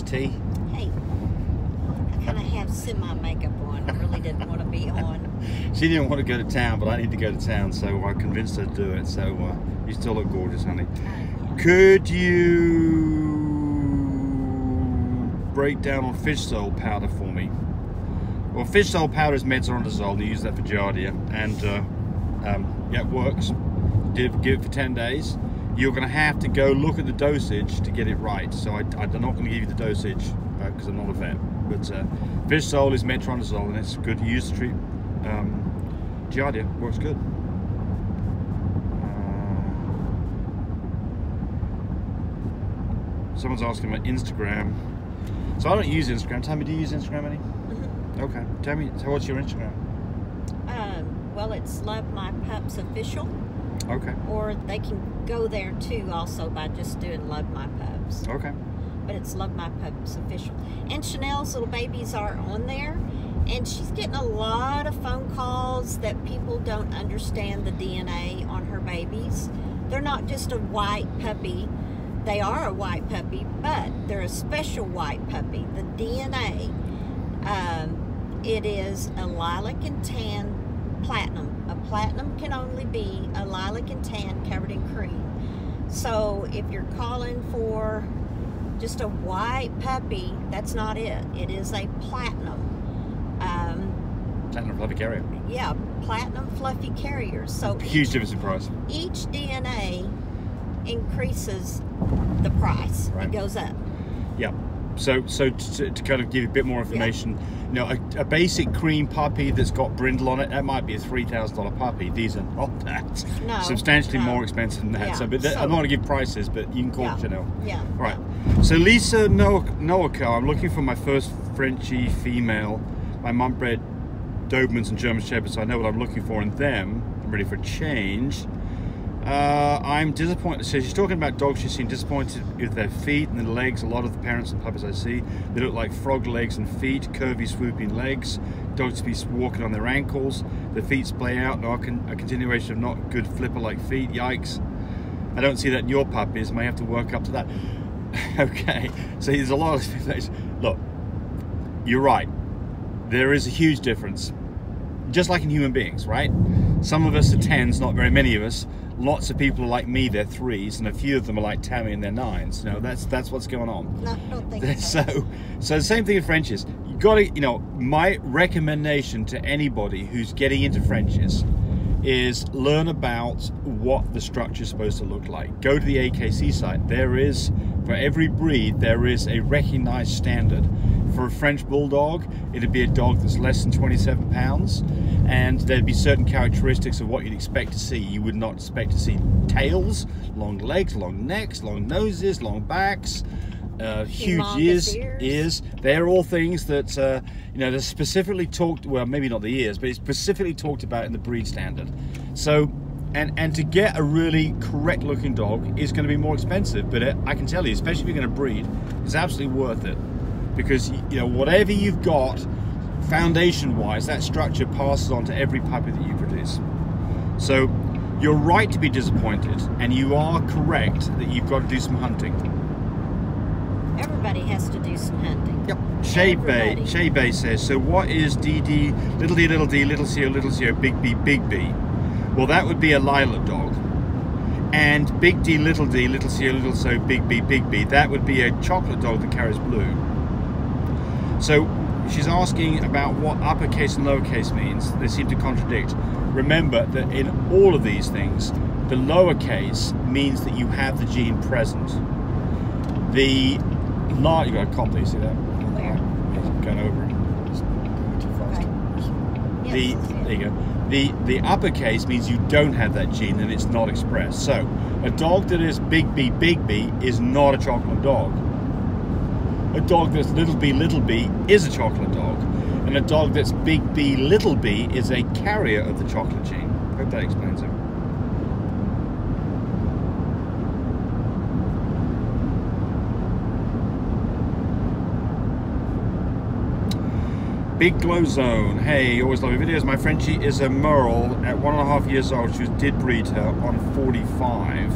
T. Hey, I kind of have semi-makeup on. I really didn't want to be on. She didn't want to go to town, but I need to go to town, so I convinced her to do it. So you still look gorgeous, honey. Yeah. Could you break down on fish soul powder for me? Well, fish soul powder is metronidazole. You use that for giardia, and yeah, it works. Give it for 10 days. You're going to have to go look at the dosage to get it right. So I'm not going to give you the dosage because I'm not a vet. But fish soul is metronidazole, and it's good to use to treat giardia. Works good. Someone's asking about Instagram. So I don't use Instagram. Tell me, do you use Instagram any? Mm-hmm. Okay. Tell me, so what's your Instagram? Well, it's Love My Pups Official. Okay. Or they can go there too also by just doing Love My Pups. Okay. But it's Love My Pups Official. And Chanel's little babies are on there. And she's getting a lot of phone calls that people don't understand the DNA on her babies. They're not just a white puppy. They are a white puppy, but they're a special white puppy. The DNA, it is a lilac and tan platinum. A platinum can only be a lilac and tan covered in cream. So if you're calling for just a white puppy, that's not it. It is a platinum. Platinum fluffy carrier. Yeah, platinum fluffy carriers. So Huge difference in price. each DNA increases the price. Right. It goes up. Yeah. So to kind of give you a bit more information, you know, a basic cream puppy that's got brindle on it, that might be a $3,000 puppy. These are not that. No, Substantially no. more expensive than that. Yeah, So, but so- I don't want to give prices, but you can call it Chanel. Yeah. All right. So Lisa Noaka, I'm looking for my first Frenchie female. My mum bred Dobermans and German Shepherds, so I know what I'm looking for in them. I'm ready for a change. I'm disappointed. So she's talking about dogs she's seen disappointed with their feet and their legs. A lot of the parents and puppies I see, they look like frog legs and feet, curvy, swooping legs. Dogs to be walking on their ankles. Their feet splay out. A continuation of not good flipper-like feet. Yikes. I don't see that in your puppies. May have to work up to that. Okay. So there's a lot of things. Look, you're right. There is a huge difference. Just like in human beings, right? Some of us are 10s, not very many of us. Lots of people are like me, they're 3s, and a few of them are like Tammy and they're 9s. You know, that's what's going on. No, I don't think so. So the same thing with Frenchies. You got to, you know, my recommendation to anybody who's getting into Frenchies is learn about what the structure is supposed to look like. Go to the AKC site. There is, for every breed, there is a recognized standard. For a French Bulldog, it'd be a dog that's less than 27 pounds, and there'd be certain characteristics of what you'd expect to see. You would not expect to see tails, long legs, long necks, long noses, long backs, huge ears. They're all things that, you know, they're specifically talked, well, maybe not the ears, but it's specifically talked about in the breed standard. So, and to get a really correct looking dog is going to be more expensive, but I can tell you, especially if you're going to breed, it's absolutely worth it. Because, you know, whatever you've got, foundation-wise, that structure passes on to every puppy that you produce. So, you're right to be disappointed, and you are correct that you've got to do some hunting. Everybody has to do some hunting. Yep. Shay Bay says, so what is DD, little d, little co, big B? Well, that would be a lilac dog. And big D, little co, big B, that would be a chocolate dog that carries blue. So she's asking about what uppercase and lowercase means. They seem to contradict. Remember that in all of these things, the lowercase means that you have the gene present. The large, you got a copy, see that? Where? Going over it. It's going too fast. Okay. There you go. The uppercase means you don't have that gene and it's not expressed. So a dog that is big B is not a chocolate dog. A dog that's little b is a chocolate dog, and a dog that's big B is a carrier of the chocolate gene. Hope that explains it. Big Glow Zone. Hey, always love your videos. My Frenchie is a Merle at 1.5 years old. She did breed her on 45.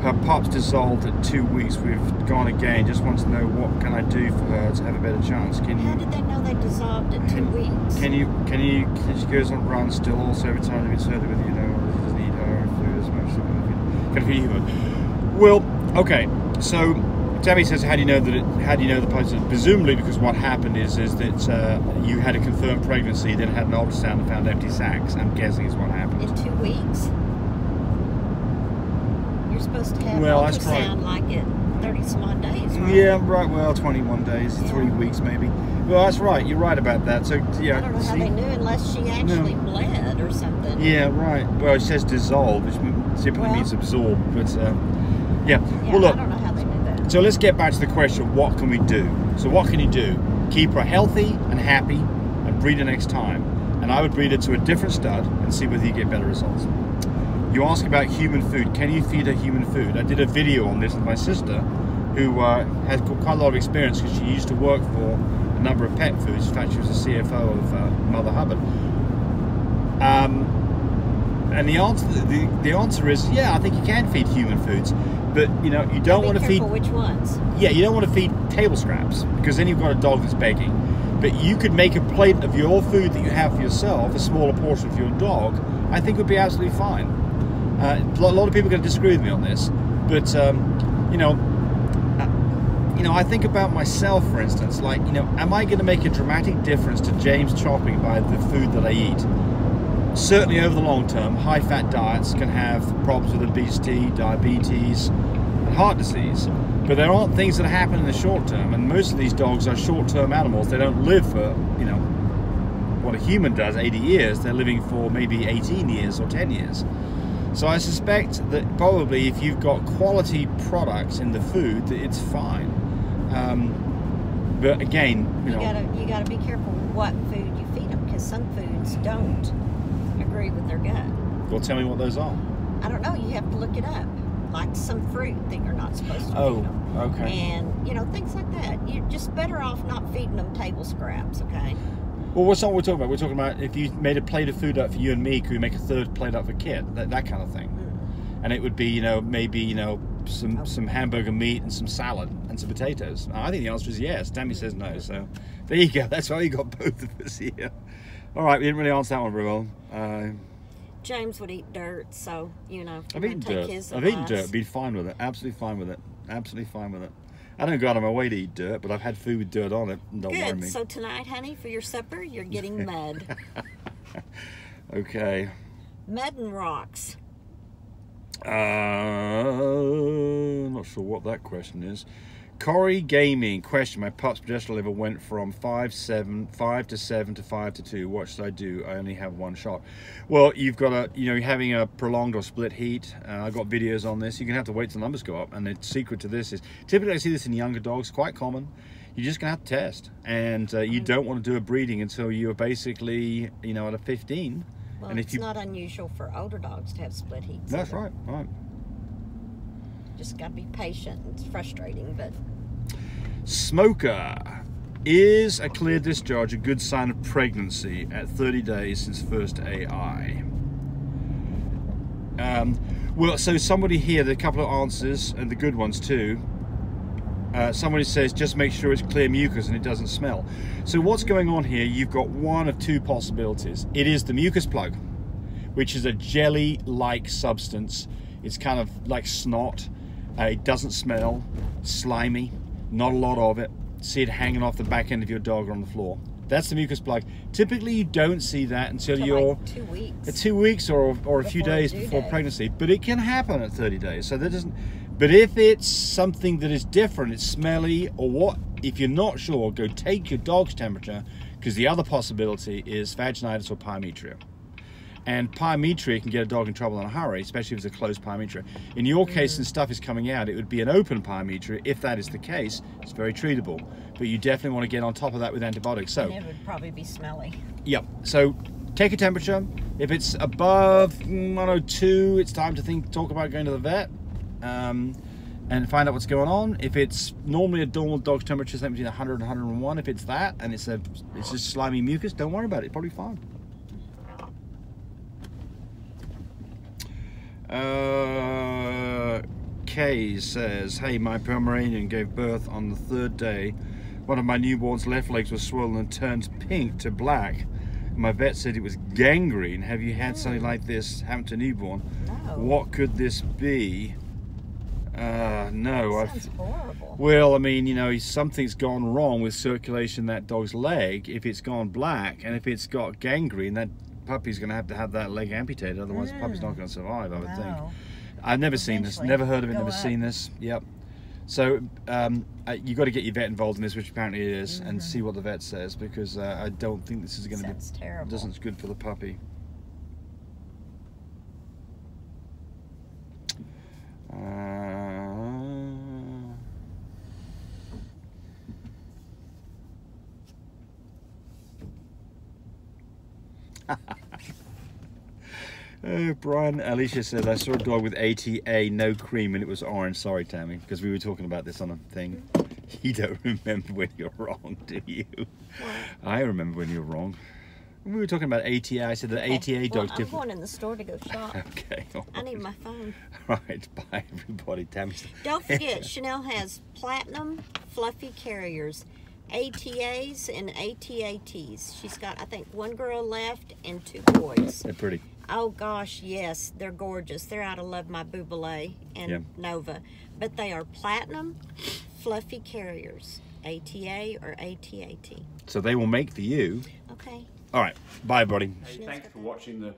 Her pup's dissolved at 2 weeks. We've gone again. Just wants to know what can I do for her to have a better chance. Can you? How did they know they dissolved at 2 weeks? Can you? She goes on run still. Also, every time we insert it with, she doesn't eat her food as much. Can feed human. Well, okay. So Tammy says, how do you know that? How do you know the place? Presumably, because what happened is that you had a confirmed pregnancy, then had an ultrasound and found empty sacs. I'm guessing is what happened. In 2 weeks. You're supposed to have ultrasound like at 30 some odd days, right? Yeah, right. Well, 21 days, 3 weeks maybe. Well, that's right. You're right about that. So yeah. I don't know how they knew unless she actually bled or something. Yeah, right. Well, it says dissolve, which typically means absorb, but yeah. Well, look. I don't know how they knew that. So let's get back to the question: what can we do? So what can you do? Keep her healthy and happy, and breed her next time. And I would breed her to a different stud and see whether you get better results. You ask about human food. Can you feed her human food? I did a video on this with my sister, who has got quite a lot of experience because she used to work for a number of pet foods. In fact, she was the CFO of Mother Hubbard. And the answer is, yeah, I think you can feed human foods, but you don't want to feed. Which ones? Yeah, you don't want to feed table scraps because then you've got a dog that's begging. But you could make a plate of your food that you have for yourself, a smaller portion for your dog. I think would be absolutely fine. A lot of people are going to disagree with me on this, but I think about myself, for instance. Like, am I going to make a dramatic difference to James chopping by the food that I eat? Certainly, over the long term, high-fat diets can have problems with obesity, diabetes, and heart disease. But there aren't things that happen in the short term, and most of these dogs are short-term animals. They don't live for what a human does, 80 years. They're living for maybe 18 years or 10 years. So I suspect that probably if you've got quality products in the food, that it's fine. But again, you gotta be careful what food you feed them, because some foods don't agree with their gut. Well, tell me what those are. I don't know. You have to look it up. Like some fruit that you're not supposed to feed them. Okay. And things like that. You're just better off not feeding them table scraps. Okay. Well, what's not what we're talking about? We're talking about if you made a plate of food up for you and me, could we make a third plate up for Kit? That kind of thing. And it would be, maybe, some hamburger meat and some salad and some potatoes. I think the answer is yes. Tammy says no. So there you go. That's why you got both of us here. All right, we didn't really answer that one very well. James would eat dirt, so, I've eaten dirt. I've eaten dirt. Been fine with it. Absolutely fine with it. Absolutely fine with it. I don't go out of my way to eat dirt, but I've had food with dirt on it. Don't worry me. So tonight, honey, for your supper, you're getting mud. Okay. Mud and rocks. I'm not sure what that question is. Corey Gaming question: my pup's progesterone level went from 5 to 7 to 5 to 2. What should I do? I only have one shot. Well, you've got you're having a prolonged or split heat. I've got videos on this. You're gonna have to wait till the numbers go up. And the secret to this is, typically I see this in younger dogs, quite common. You're just gonna have to test, and you don't want to do a breeding until you're basically at a 15. Well, and it's not unusual for older dogs to have split heats. That's right. Right. Just got to be patient. It's frustrating, but... Smoker. Is a clear discharge a good sign of pregnancy at 30 days since first AI? Well, so somebody here, there are a couple of answers, and the good ones too. Somebody says, just make sure it's clear mucus and it doesn't smell. So what's going on here, you've got one of two possibilities. It is the mucus plug, which is a jelly-like substance. It's kind of like snot. It doesn't smell, slimy, not a lot of it. See it hanging off the back end of your dog or on the floor. That's the mucus plug. Typically, you don't see that until you're like 2 weeks. 2 weeks or a few days before pregnancy. But it can happen at 30 days. So that doesn't. But if it's something that is different, it's smelly or what, if you're not sure, go take your dog's temperature, because the other possibility is vaginitis or pyometria. And pyometria can get a dog in trouble in a hurry, especially if it's a closed pyometria. In your case, since stuff is coming out, it would be an open pyometria. If that is the case, it's very treatable. But you definitely want to get on top of that with antibiotics. So, and it would probably be smelly. Yep. So take a temperature. If it's above 102, it's time to talk about going to the vet and find out what's going on. If it's normally a normal dog's temperature, something between 100 and 101. If it's that and it's just slimy mucus, don't worry about it. It's probably fine. Kay says, hey, my Pomeranian gave birth on the 3rd day. One of my newborn's left legs was swollen and turned pink to black. My vet said it was gangrene. Have you had something like this happen to a newborn? No. What could this be? No. Sounds horrible. Well, I mean, you know, something's gone wrong with circulation in that dog's leg. If it's gone black and if it's got gangrene, that puppy's going to have that leg amputated. Otherwise, the puppy's not going to survive, I would think. I've never seen this. Never heard of it. Never seen this. Yep. So you got to get your vet involved in this, which apparently it is, and see what the vet says, because I don't think this is going to be. Sounds terrible. Doesn't good for the puppy. Brian, Alicia said, I saw a dog with ATA, no cream, and it was orange. Sorry, Tammy, because we were talking about this on a thing. You don't remember when you're wrong, do you? What? I remember when you're wrong. When we were talking about ATA, I said that ATA dog's different. I'm going in the store to go shop. Okay. I need my phone. Right, bye everybody. Tammy's... Don't forget, Chanel has platinum fluffy carriers, ATAs and ATATs. She's got, I think, 1 girl left and 2 boys. They're pretty. Oh gosh, yes, they're gorgeous. They're out of Love My Boubelet and Nova. But they are platinum fluffy carriers, ATA or ATAT. So they will make for you. Okay. All right, bye everybody. Hey, thanks for watching the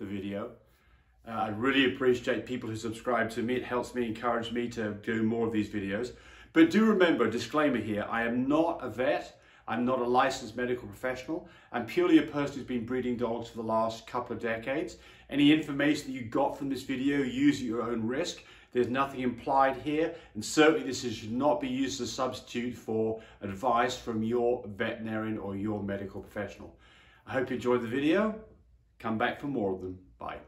video. I really appreciate people who subscribe to me. It helps me, encourage me to do more of these videos. But do remember, disclaimer here, I am not a vet. I'm not a licensed medical professional. I'm purely a person who's been breeding dogs for the last couple of decades. Any information that you got from this video, use at your own risk. There's nothing implied here, and certainly this should not be used as a substitute for advice from your veterinarian or your medical professional. I hope you enjoyed the video. Come back for more of them. Bye.